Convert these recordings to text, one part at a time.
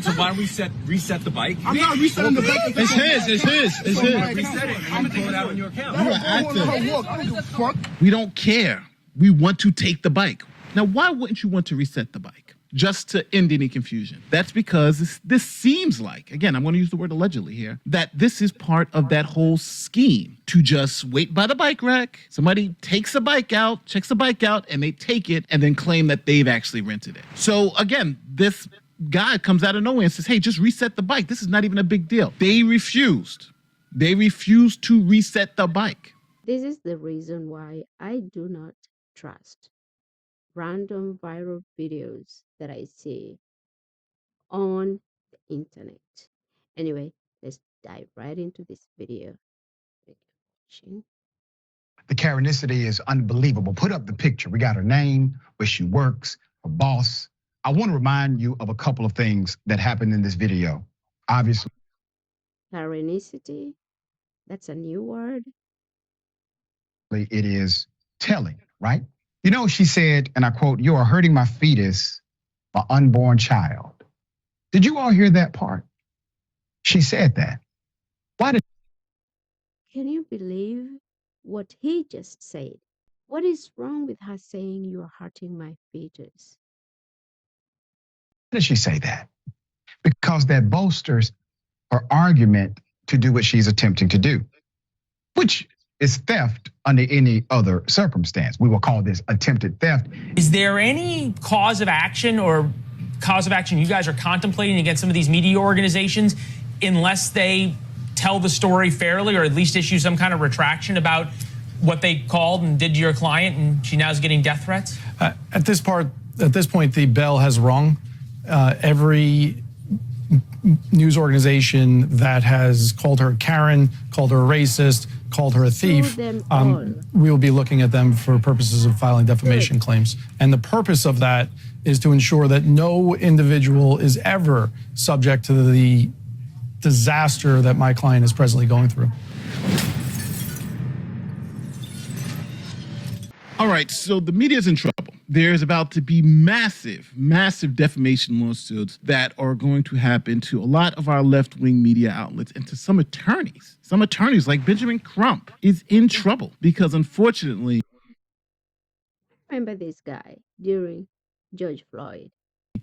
So why don't we reset the bike? I'm not resetting the bike. It's his. Reset it. I'm gonna pull it out on your account. You are active. I don't give a fuck. We don't care. We want to take the bike. Now, why wouldn't you want to reset the bike? Just to end any confusion. That's because this seems like, again, I'm going to use the word allegedly here, that this is part of that whole scheme to just wait by the bike rack. Somebody takes a bike out, checks the bike out, and they take it and then claim that they've actually rented it. So again, this guy comes out of nowhere and says, hey, just reset the bike. This is not even a big deal. They refused. They refused to reset the bike. This is the reason why I do not trust random viral videos that I see on the internet. Anyway, let's dive right into this video. The Karenicity is unbelievable. Put up the picture. We got her name, where she works, her boss. I want to remind you of a couple of things that happened in this video. Obviously, Karenicity, that's a new word. it is telling, right? You know, she said, and I quote, "You are hurting my fetus, my unborn child." Did you all hear that part? She said that. Why did Can you believe what he just said? What is wrong with her saying you are hurting my fetus? she say that? Because that bolsters her argument to do what she's attempting to do, which is theft under any other circumstance. We will call this attempted theft. Is there any cause of action you guys are contemplating against some of these media organizations unless they tell the story fairly or at least issue some kind of retraction about what they called and did to your client and she now is getting death threats? At this point, the bell has rung. Every news organization that has called her Karen, called her a racist, called her a thief, we will be looking at them for purposes of filing defamation claims. And the purpose of that is to ensure that no individual is ever subject to the disaster that my client is presently going through. All right, so the media's in trouble. There's about to be massive defamation lawsuits that are going to happen to a lot of our left-wing media outlets and to some attorneys. Some attorneys like Benjamin Crump is in trouble because unfortunately... Remember this guy during George Floyd.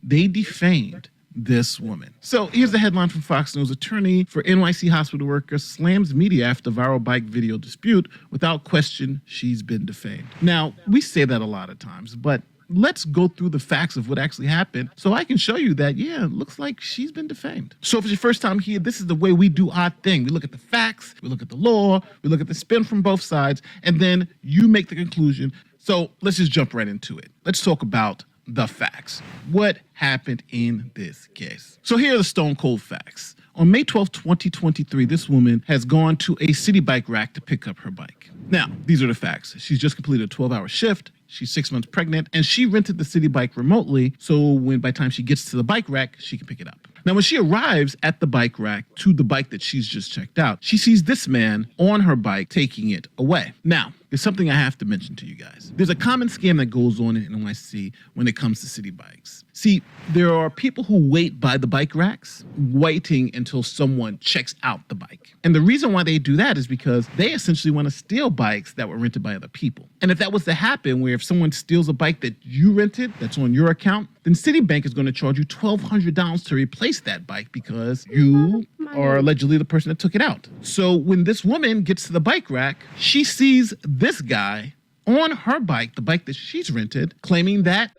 They defamed this woman. So here's the headline from Fox News. Attorney for NYC hospital worker slams media after viral bike video dispute. Without question, she's been defamed. Now, we say that a lot of times, but let's go through the facts of what actually happened so I can show you that, yeah, it looks like she's been defamed. So if it's your first time here, this is the way we do our thing. We look at the facts, we look at the law, we look at the spin from both sides, and then you make the conclusion. So let's just jump right into it. Let's talk about the facts. What happened in this case? So here are the stone cold facts. On May 12, 2023, this woman has gone to a city bike rack to pick up her bike. Now, these are the facts. She's just completed a 12-hour shift. She's 6 months pregnant, and she rented the city bike remotely, so by the time she gets to the bike rack, she can pick it up. Now, when she arrives at the bike rack to the bike that she's just checked out, she sees this man on her bike taking it away. Now, there's something I have to mention to you guys. There's a common scam that goes on in NYC when it comes to city bikes. See, there are people who wait by the bike racks, waiting until someone checks out the bike. And the reason why they do that is because they essentially want to steal bikes that were rented by other people. And if that was to happen, where if someone steals a bike that you rented, that's on your account, then Citibank is going to charge you $1,200 to replace that bike because you are allegedly the person that took it out. So when this woman gets to the bike rack, she sees this guy on her bike, the bike that she's rented, claiming that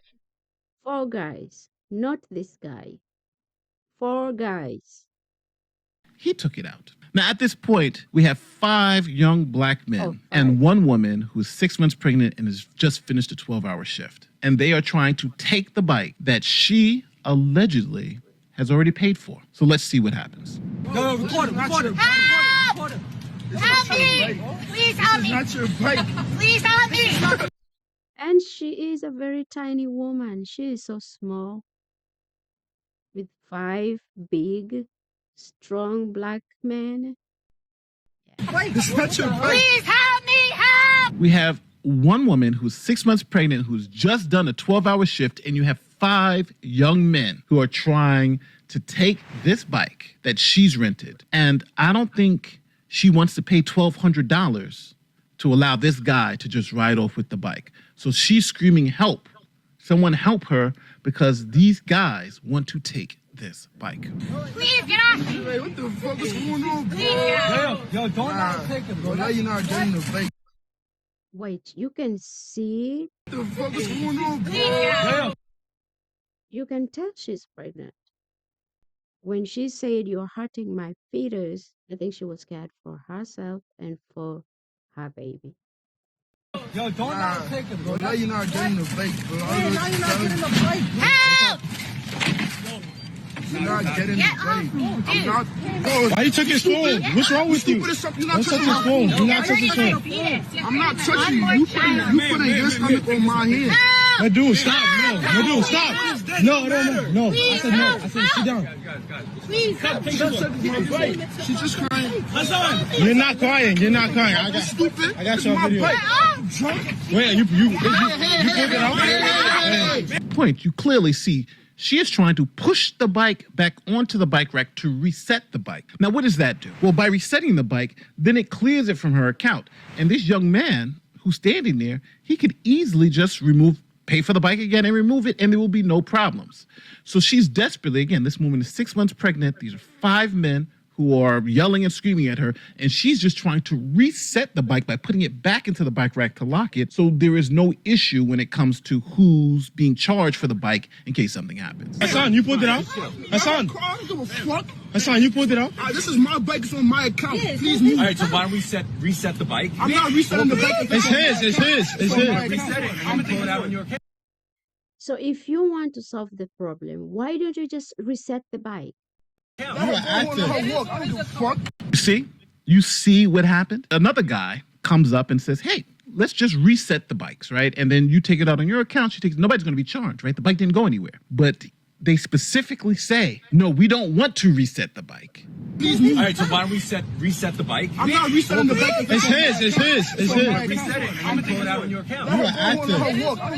4 guys, not this guy. 4 guys. He took it out. Now, at this point, we have 5 young black men and 1 woman who's 6 months pregnant and has just finished a 12-hour shift. And they are trying to take the bike that she allegedly has already paid for. So let's see what happens. No, record him. Help! Help me! Please help me! Not your bike. Please help me! And she is a very tiny woman. She is so small. With 5 big, strong black men. It's not your bike. Please help me! Help! We have 1 woman who's 6 months pregnant, who's just done a 12-hour shift, and you have 5 young men who are trying to take this bike that she's rented. And I don't think she wants to pay $1,200 to allow this guy to just ride off with the bike. So she's screaming, help. Someone help her, because these guys want to take this bike. Please get off me. Hey, what the fuck is going on, bro? Please get off me. Yo, don't not take him, Bro, now you're not getting the bike. Wait, you can see, What the fuck is going on, Please bro? get off me. you can tell she's pregnant. When she said, you're hurting my fetus, I think she was scared for herself and for her baby. Yo, don't not take him, Bro, now you're not getting the bike, bro. Hey, now you're not getting the bike. Help! You're not getting Get the off bike. me, I'm dude. not. Bro, Why you took his phone? What's wrong with you? stupid as fuck. You're not Don't touch touching his my phone. phone. Do not touch his phone. I'm not touching you. You putting your stomach on my hand. No, dude, stop. No, dude, stop. No. I said no. I said sit down. Please help. She's just crying. You're not crying. I got Stupid. I got It's you on my video. bike. Wait, you pulled it out? Point, you clearly see she is trying to push the bike back onto the bike rack to reset the bike. Now, what does that do? Well, by resetting the bike, then it clears it from her account. And this young man who's standing there, he could easily just pay for the bike again and remove it, and there will be no problems. So she's desperately, again, this woman is 6 months pregnant. These are 5 men who are yelling and screaming at her, and she's just trying to reset the bike by putting it back into the bike rack to lock it, so there is no issue when it comes to who's being charged for the bike in case something happens. Hassan, you pulled it out? Hassan, I don't give a fuck. Hassan, you pulled it out? This is my bike. It's on my account. Please move. All right, so why don't we reset the bike? I'm not resetting the bike. It's his. Reset it. I'm gonna pull it out on your account. So if you want to solve the problem, why don't you just reset the bike? I don't give a fuck. You see what happened? Another guy comes up and says, hey, let's just reset the bikes, right? And then you take it out on your account. Nobody's going to be charged, right? The bike didn't go anywhere. But they specifically say, no, we don't want to reset the bike. Please move. All right, so why don't we reset the bike? I'm not resetting the bike. It's his. Reset it. I'm gonna pull it out on your account. I don't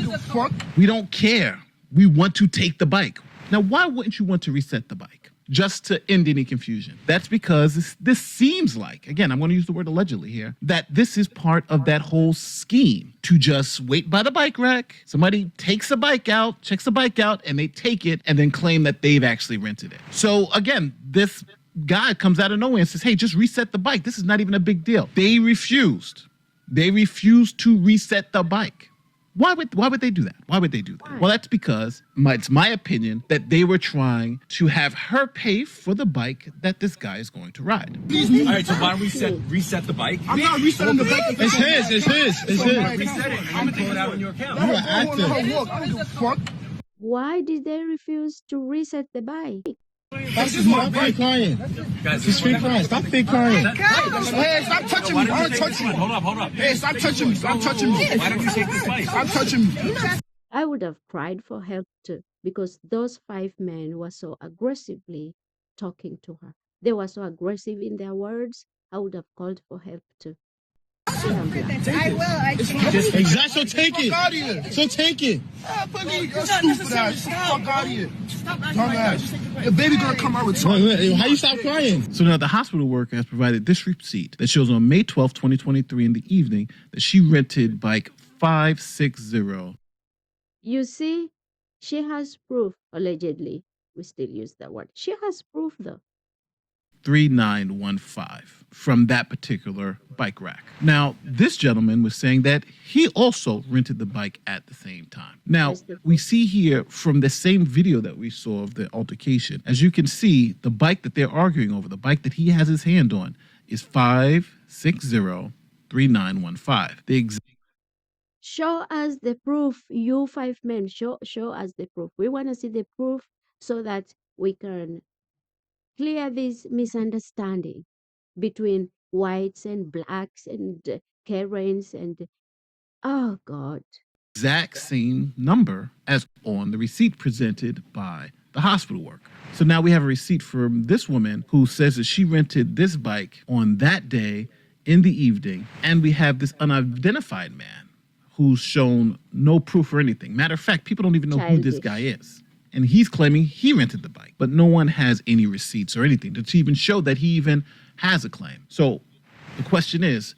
give a fuck. We don't care. We want to take the bike. Now, why wouldn't you want to reset the bike? Just to end any confusion. That's because this seems like, again, I'm going to use the word allegedly here, that this is part of that whole scheme to just wait by the bike rack. Somebody takes a bike out, checks the bike out, and they take it and then claim that they've actually rented it. So again, this guy comes out of nowhere and says, hey, just reset the bike. This is not even a big deal. They refused. They refused to reset the bike. Why would they do that? Why would they do that? Well, that's because it's my opinion that they were trying to have her pay for the bike that this guy is going to ride. All right, so why don't we reset the bike? I'm not resetting the bike. It's his. Reset it. I'm gonna pull it out on your account. I don't give a fuck. Why did they refuse to reset the bike? This is my bike crying. Guys, It's fake crying. Stop fake crying. Hey, stop touching me. I don't touch you. Hold up. Hey, stop touching me. Stop touching me. Why don't you take this bike? Stop touching me. I would have cried for help too, because those 5 men were so aggressively talking to her. They were so aggressive in their words. I would have called for help too. I will. Exactly. So take it. So take it. You're stupid ass. Fuck out of here. Dumbass. The baby gonna come out with How you stop crying? So now the hospital worker has provided this receipt that shows on May 12, 2023 in the evening that she rented bike 560. You see, she has proof, allegedly. We still use that word. She has proof though. 3915 from that particular bike rack. Now, this gentleman was saying that he also rented the bike at the same time. Now, we see here from the same video that we saw of the altercation, as you can see, the bike that they're arguing over, the bike that he has his hand on, is 5603915. Show us the proof, you 5 men. Show us the proof. We want to see the proof so that we can clear this misunderstanding between whites and blacks and Karens and oh God. Exact same number as on the receipt presented by the hospital worker. So now we have a receipt from this woman who says that she rented this bike on that day in the evening, and we have this unidentified man who's shown no proof or anything. Matter of fact, people don't even know who this guy is. And he's claiming he rented the bike, but no one has any receipts or anything to even show that he even has a claim. So the question is,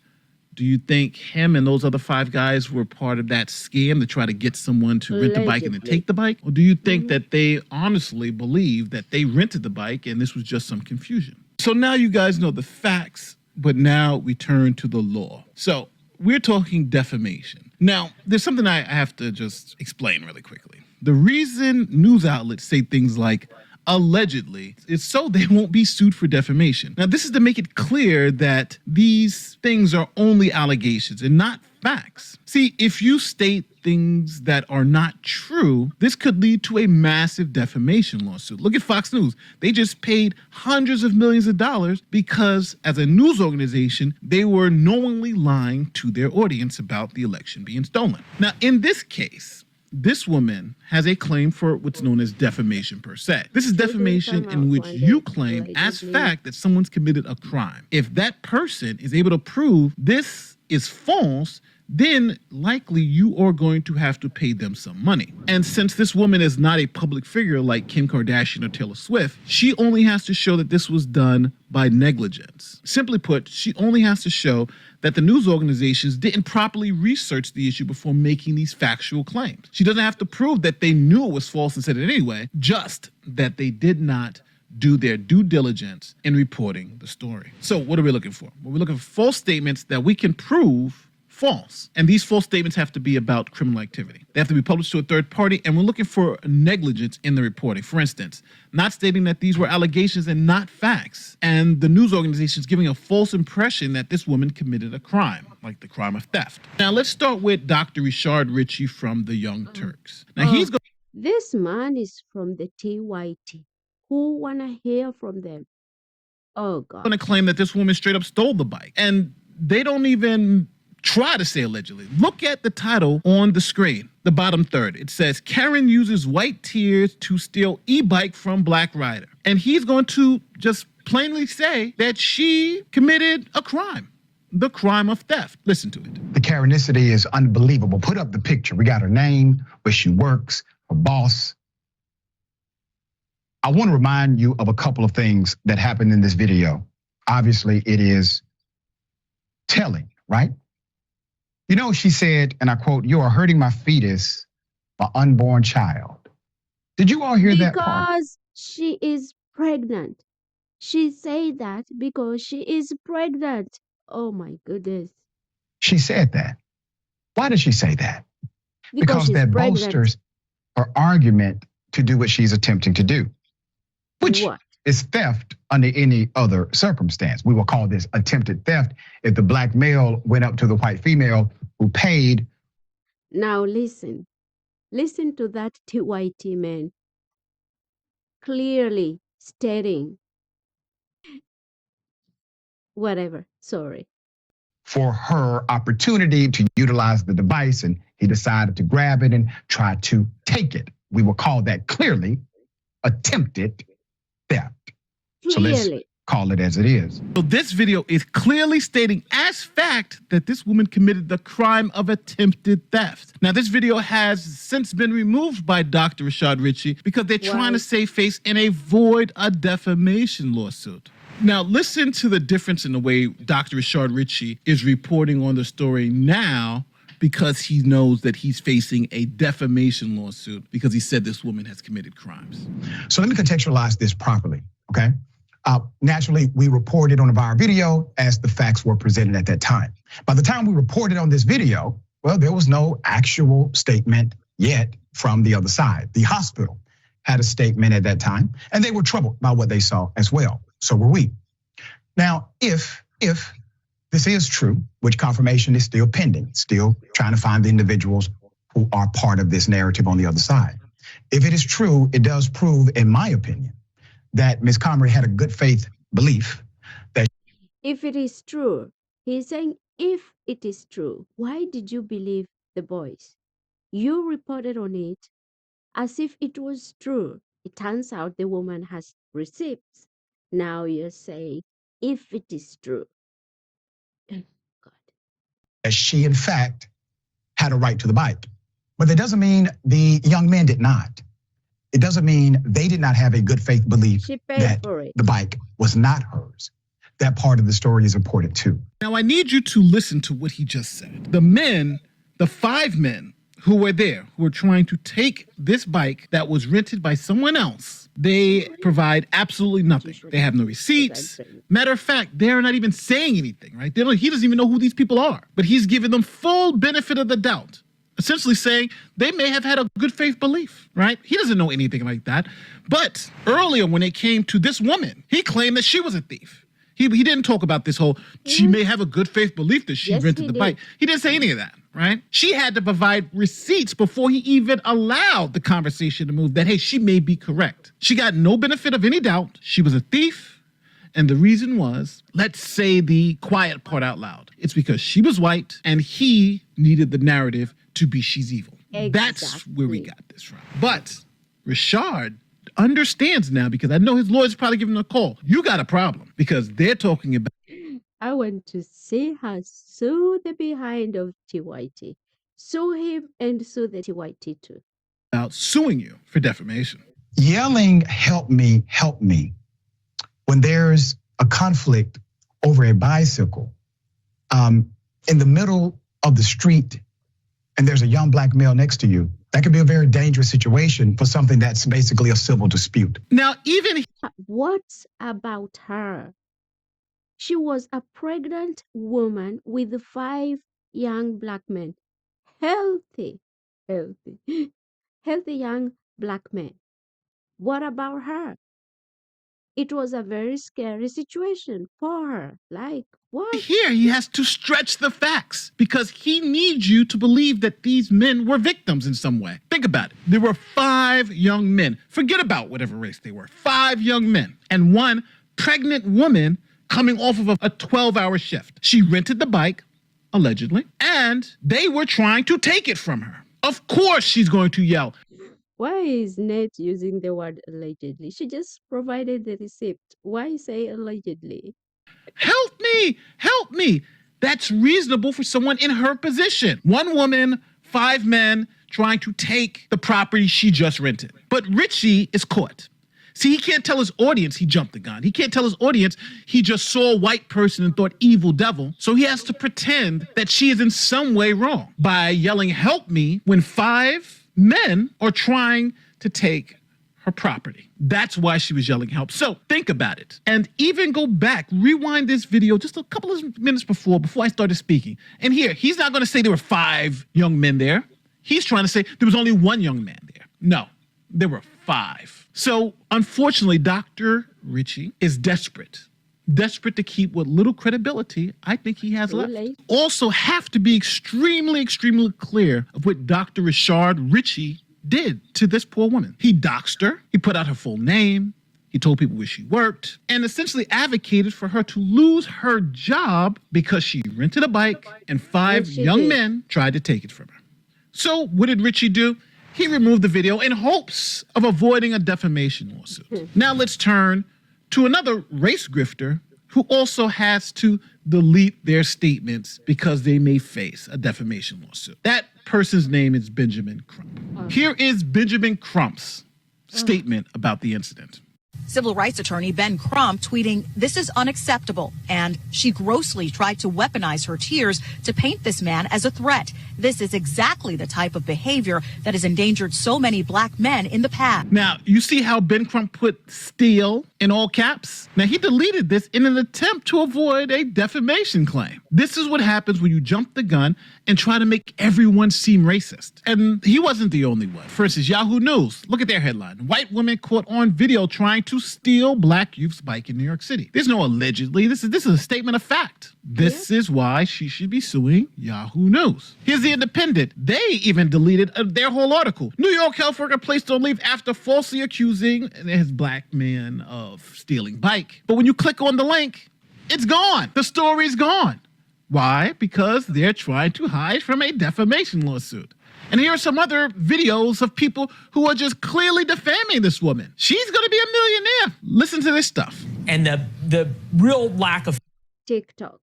do you think him and those other 5 guys were part of that scam to try to get someone to rent the bike and then take the bike? Or do you think that they honestly believe that they rented the bike and this was just some confusion? So now you guys know the facts, but now we turn to the law. So we're talking defamation. Now, there's something I have to just explain really quickly. The reason news outlets say things like allegedly is so they won't be sued for defamation. Now, this is to make it clear that these things are only allegations and not facts. See, if you state things that are not true, this could lead to a massive defamation lawsuit. Look at Fox News. They just paid hundreds of millions of dollars because, as a news organization, they were knowingly lying to their audience about the election being stolen. Now, in this case, this woman has a claim for what's known as defamation per se. This is defamation in which you claim as fact that someone's committed a crime. If that person is able to prove this is false, then likely you are going to have to pay them some money. And since this woman is not a public figure like Kim Kardashian or Taylor Swift, she only has to show that this was done by negligence. Simply put, she only has to show that the news organizations didn't properly research the issue before making these factual claims. She doesn't have to prove that they knew it was false and said it anyway, just that they did not do their due diligence in reporting the story. So what are we looking for? Well, we're looking for false statements that we can prove false. And these false statements have to be about criminal activity. They have to be published to a third party, and we're looking for negligence in the reporting. For instance, not stating that these were allegations and not facts, and the news organizations giving a false impression that this woman committed a crime, like the crime of theft. Now, let's start with Dr. Richard Ritchie from the Young Turks. Now, This man is from the TYT. Who wanna hear from them? Oh, God. going to claim that this woman straight up stole the bike, and they don't even try to say allegedly. Look at the title on the screen, the bottom third. It says, Karen uses white tears to steal e-bike from Black rider. And he's going to just plainly say that she committed a crime, the crime of theft. Listen to it. The Karenicity is unbelievable. Put up the picture. We got her name, where she works, her boss. I want to remind you of a couple of things that happened in this video. Obviously, it is telling, right? You know, she said, and I quote, "You are hurting my fetus, my unborn child." Did you all hear that part? Because she is pregnant. She said that because she is pregnant. Oh my goodness. She said that. Why did she say that? Because she's that pregnant. bolsters her argument to do what she's attempting to do, which is theft under any other circumstance. We will call this attempted theft if the black male went up to the white female who paid. Now listen to that TYT man clearly stating whatever, sorry. For her opportunity to utilize the device, and he decided to grab it and try to take it. We will call that clearly attempted theft. So let's call it as it is. So this video is clearly stating as fact that this woman committed the crime of attempted theft. Now, this video has since been removed by Dr. Richard Ritchie because they're trying to save face and avoid a defamation lawsuit. Now, listen to the difference in the way Dr. Richard Ritchie is reporting on the story now, because he knows that he's facing a defamation lawsuit because he said this woman has committed crimes. So let me contextualize this properly, okay? Naturally, we reported on a viral video as the facts were presented at that time. By the time we reported on this video, well, there was no actual statement yet from the other side. The hospital had a statement at that time, and they were troubled by what they saw as well. So were we. Now, if this is true, which confirmation is still pending, still trying to find the individuals who are part of this narrative on the other side. If it is true, it does prove, in my opinion, that Ms. Comrie had a good faith belief that. If it is true, he's saying if it is true, why did you believe the boys? You reported on it as if it was true. It turns out the woman has receipts. Now you're saying if it is true. God. She, in fact, had had a right to the bike. But that doesn't mean the young men did not. It doesn't mean they did not have a good faith belief She paid that for it. the bike was not hers. That part of the story is important too. Now, I need you to listen to what he just said. The men, the 5 men who were there, who were trying to take this bike that was rented by someone else, they provide absolutely nothing. They have no receipts. Matter of fact, they're not even saying anything, right? He doesn't even know who these people are, but he's giving them full benefit of the doubt, essentially saying they may have had a good faith belief, right? He doesn't know anything like that. But earlier when it came to this woman, he claimed that she was a thief. He didn't talk about this whole, she may have a good faith belief that she rented the bike. He didn't say any of that, right? She had to provide receipts before he even allowed the conversation to move that, hey, she may be correct. She got no benefit of any doubt. She was a thief. And the reason was, let's say the quiet part out loud. It's because she was white and he needed the narrative to be she's evil. Exactly. That's where we got this from. But Rashard understands now, because I know his lawyers probably give him a call. You got a problem, because they're talking about. I want to see her sue the behind of TYT. Sue him and sue the TYT too. About suing you for defamation. Yelling, help me, when there's a conflict over a bicycle in the middle of the street and there's a young black male next to you, that could be a very dangerous situation for something that's basically a civil dispute. Now, even what about her? She was a pregnant woman with 5 young black men. Healthy young black men. What about her? It was a very scary situation for her. Like, what? here he has to stretch the facts, because he needs you to believe that these men were victims in some way. Think about it. There were 5 young men. Forget about whatever race they were. 5 young men and 1 pregnant woman coming off of a 12-hour shift. She rented the bike, allegedly, and they were trying to take it from her. Of course she's going to yell. Why is Nate using the word allegedly? She just provided the receipt. Why say allegedly? Help me, help me. That's reasonable for someone in her position. 1 woman, 5 men trying to take the property she just rented. But Richie is caught. See, he can't tell his audience he jumped the gun. He can't tell his audience he just saw a white person and thought evil devil. So he has to pretend that she is in some way wrong by yelling, help me, when 5 men are trying to take her property. That's why she was yelling help. So think about it. And even go back, rewind this video just a couple of minutes before I started speaking. And here, he's not going to say there were 5 young men there. He's trying to say there was only 1 young man there. No, there were 5. So unfortunately, Dr. Richie is desperate to keep what little credibility I think he has left. Really? Also have to be extremely, extremely clear of what Dr. Rashard Richie did to this poor woman. He doxed her. He put out her full name. He told people where she worked and essentially advocated for her to lose her job because she rented a bike and 5 young men tried to take it from her. So what did Richie do? He removed the video in hopes of avoiding a defamation lawsuit. Now let's turn to another race grifter who also has to delete their statements because they may face a defamation lawsuit. That person's name is Benjamin Crump. Here is Benjamin Crump's statement about the incident. Civil rights attorney Ben Crump tweeting, "This is unacceptable," and "She grossly tried to weaponize her tears to paint this man as a threat. This is exactly the type of behavior that has endangered so many black men in the past." Now, you see how Ben Crump put "steal" in all caps? Now, he deleted this in an attempt to avoid a defamation claim. This is what happens when you jump the gun and try to make everyone seem racist. And he wasn't the only one. For instance, Yahoo News, look at their headline. White woman caught on video trying to steal black youth's bike in New York City. There's no allegedly. This is a statement of fact. This is why she should be suing Yahoo News. Here's the Independent. They even deleted their whole article. New York health worker placed on leave after falsely accusing his black man of stealing bike. But when you click on the link, it's gone. The story's gone. Why? Because they're trying to hide from a defamation lawsuit. And here are some other videos of people who are just clearly defaming this woman. She's going to be a millionaire. Listen to this stuff. And the real lack of TikTok.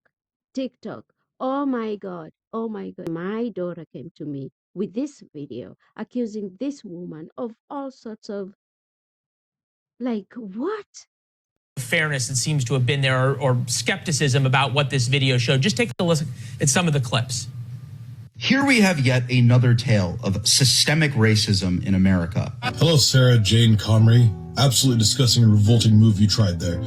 Oh my God. oh my God, my daughter came to me with this video accusing this woman of all sorts of, like, what? Fairness that seems to have been there, or skepticism about what this video showed. Just take a listen at some of the clips. Here we have yet another tale of systemic racism in America. Hello, Sarah Jane Comrie. Absolutely disgusting and revolting move you tried there.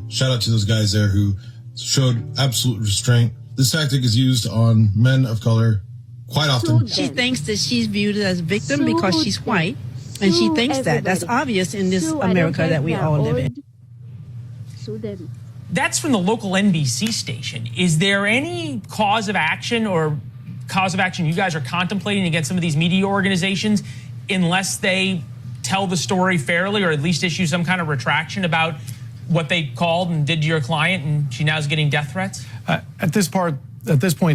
Shout out to those guys there who showed absolute restraint. This tactic is used on men of color quite often. She thinks that she's viewed as a victim because she's white, and she thinks that. That's obvious in this America that we all live in. Sue them. That's from the local NBC station. Is there any cause of action you guys are contemplating against some of these media organizations unless they tell the story fairly, or at least issue some kind of retraction about what they called and did to your client, and she now is getting death threats? At this point,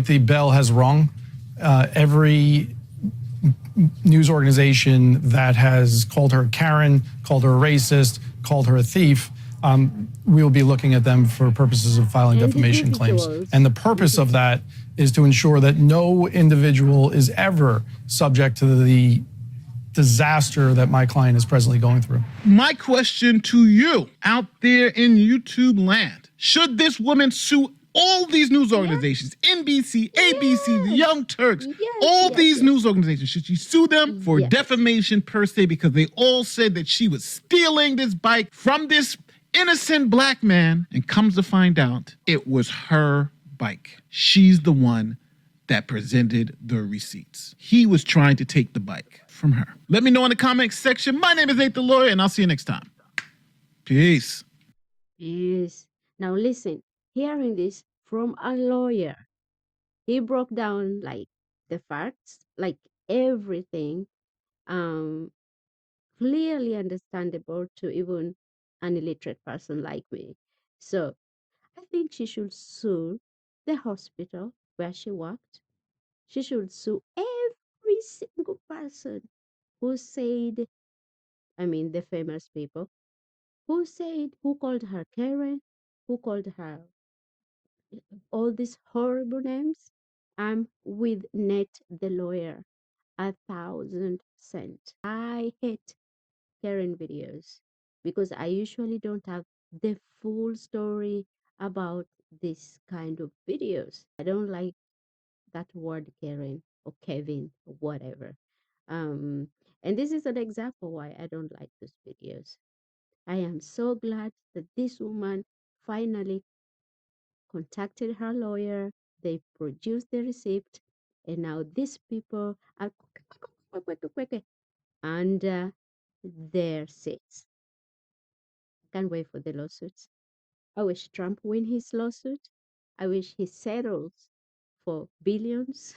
the bell has rung. Every news organization that has called her Karen, called her a racist, called her a thief, we will be looking at them for purposes of filing defamation claims. And the purpose of that is to ensure that no individual is ever subject to the disaster that my client is presently going through. My question to you out there in YouTube land: should this woman sue all these news organizations, NBC, ABC, the Young Turks, all these news organizations? Should she sue them for defamation per se, because they all said that she was stealing this bike from this innocent black man, and comes to find out it was her bike? She's the one that presented the receipts. He was trying to take the bike from her. Let me know in the comments section. My name is Nate the Lawyer, and I'll see you next time. Peace. Yes. Now listen, hearing this from a lawyer, he broke down like the facts, like everything, clearly understandable to even an illiterate person like me. So I think she should sue the hospital where she worked. She should sue every single person who said, the famous people, who called her Karen, who called her all these horrible names. I'm with Nate the lawyer, 1,000%. I hate Karen videos because I usually don't have the full story about this kind of videos. I don't like that word Karen or Kevin or whatever. Um, and this is an example why I don't like those videos. I am so glad that this woman finally contacted her lawyer. They produced the receipt, and now these people are under their seats. Can't wait for the lawsuits. I wish Trump win his lawsuit. I wish he settles for billions,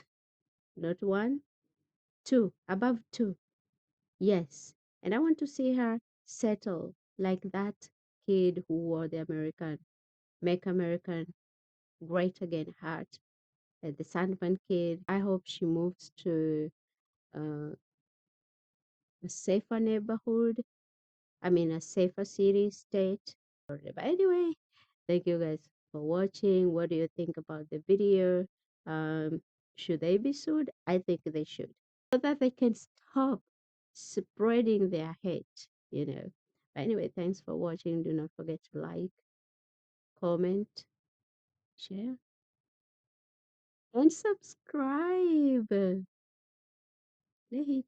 not one, two, above two. Yes. And I want to see her settle like that kid who wore the Make American Great Again hat, the Sandman kid. I hope she moves to uh, a safer neighborhood. A safer city, state. But anyway, thank you guys for watching. What do you think about the video? Should they be sued? I think they should, so that they can stop spreading their hate. But anyway, thanks for watching. Do not forget to like, comment, share, and subscribe. Hit.